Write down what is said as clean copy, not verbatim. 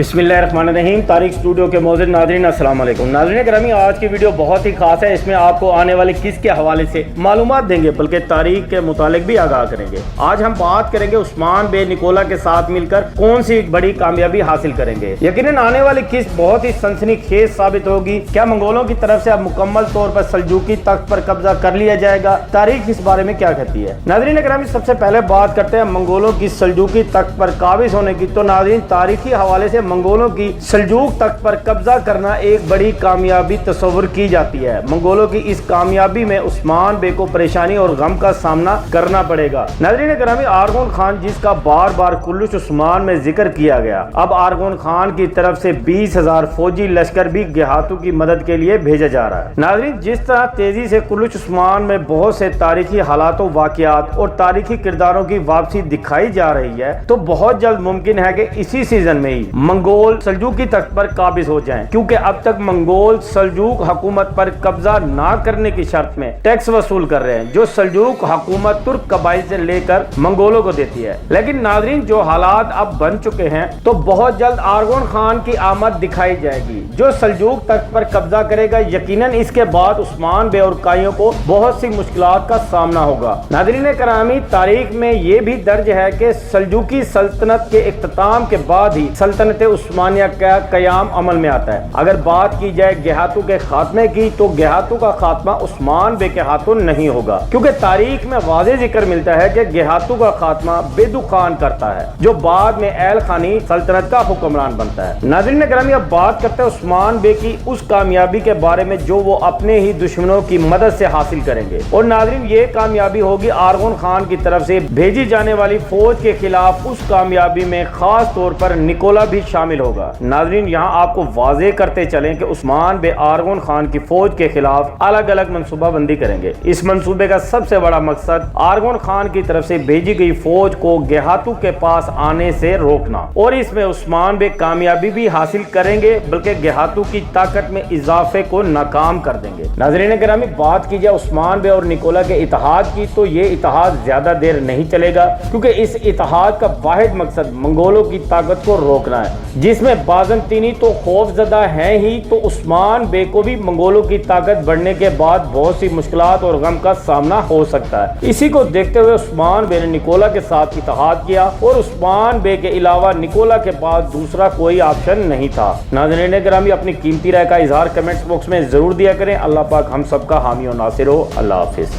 बिस्मिल्लाहिर्रहमानिर्रहीम। तारिक स्टूडियो के मौजूद नाज़रीन अस्सलाम वालेकुम। नाज़रीन करामी, आज की वीडियो बहुत ही खास है। इसमें आपको आने वाले किस के हवाले से मालूमात देंगे, बल्कि तारीख के मुतालिक भी आगाह करेंगे। आज हम बात करेंगे उस्मान बे निकोला के साथ मिलकर कौन सी बड़ी कामयाबी हासिल करेंगे। यकीनन आने वाली किस्त बहुत ही सनसनीखेज साबित होगी। क्या मंगोलों की तरफ से अब मुकम्मल तौर पर सल्जूकी तख्त पर कब्जा कर लिया जाएगा? तारीख इस बारे में क्या कहती है? नाज़रीन करामी, सबसे पहले बात करते हैं मंगोलों की सल्जूकी तख्त पर काबिज होने की। तो नाज़रीन, तारीखी हवाले से मंगोलों की सल्जूक तख्त पर कब्जा करना एक बड़ी कामयाबी तस्वुर की जाती है। मंगोलों की इस कामयाबी में उस्मान बे को परेशानी और गम का सामना करना पड़ेगा। नाज़रीन करामी, आरगोन खान जिसका बार बार कुल्लुश उस्मान में जिक्र किया गया, अब आरगोन खान की तरफ से 20,000 फौजी लश्कर भी गेहातू की मदद के लिए भेजा जा रहा है। नाज़रीन, जिस तरह तेजी से कुल्लुश उस्मान में बहुत से तारीखी हालात वाक़ियात और तारीखी किरदारों की वापसी दिखाई जा रही है, तो बहुत जल्द मुमकिन है कि इसी सीजन में ही मंगोल सल्जूकी तख्त पर काबिज हो जाएं, क्योंकि अब तक मंगोल सल्जूक हुकूमत पर कब्जा ना करने की शर्त में टैक्स वसूल कर रहे हैं, जो सल्जूक हुकूमत तुर्क कबाइल से लेकर मंगोलों को देती है। लेकिन नाज़रीन, जो हालात अब बन चुके हैं, तो बहुत जल्द आरगोन खान की आमद दिखाई जाएगी, जो सल्जूक तख्त पर कब्जा करेगा। यकीनन इसके बाद उस्मान बे और काइयों को बहुत सी मुश्किलात का सामना होगा। नाज़रीन करामी, तारीख में ये भी दर्ज है कि सल्जूकी सल्तनत के इख्तिताम के बाद ही सल्तनत उस्मानिया का कयाम अमल में आता है। अगर बात की जाए गेहातू के खात्मे की, तो गेहातू का खात्मा उस्मान बे के हाथों नहीं होगा, क्योंकि तारीख में वाज़ेह जिक्र मिलता है कि गेहातू का खात्मा बेदू खान करता है, जो बाद में एल खानी सल्तनत का हुक्मरान बनता है। नाज़रीन करामी, अब बात करते हैं उस्मान बे की उस कामयाबी के बारे में जो वो अपने ही दुश्मनों की मदद से हासिल करेंगे। और नाज़रीन, ये कामयाबी होगी आरगोन खान की तरफ से भेजी जाने वाली फौज के खिलाफ। उस कामयाबी में खास तौर पर निकोला भी शामिल होगा। नाज़रीन, यहाँ आपको वाज़ेह करते चलें कि उस्मान बे आरगोन खान की फौज के खिलाफ अलग अलग मनसूबाबंदी करेंगे। इस मंसूबे का सबसे बड़ा मकसद आरगोन खान की तरफ से भेजी गई फौज को गेहातू के पास आने से रोकना, और इसमें उस्मान बे कामयाबी भी हासिल करेंगे, बल्कि गेहातू की ताकत में इजाफे को नाकाम कर देंगे। नाज़रीन करामी, बात की जाए उस्मान बे और निकोला के इत्तेहाद की, तो ये इत्तेहाद ज्यादा देर नहीं चलेगा, क्योंकि इस इत्तेहाद का वाहिद मकसद मंगोलों की ताकत को रोकना है, जिसमें बाज़ंतीनी तो खौफजदा है ही, तो उस्मान बे को भी मंगोलों की ताकत बढ़ने के बाद बहुत सी मुश्किलात और गम का सामना हो सकता है। इसी को देखते हुए उस्मान बे ने निकोला के साथ इत्तेहाद किया, और उस्मान बे के अलावा निकोला के पास दूसरा कोई ऑप्शन नहीं था। नाज़रीन करामी, अपनी कीमती राय का इजहार कमेंट्स बॉक्स में जरूर दिया करें। अल्लाह पाक हम सबका हामी और नासिर हो। अल्लाह हाफिज।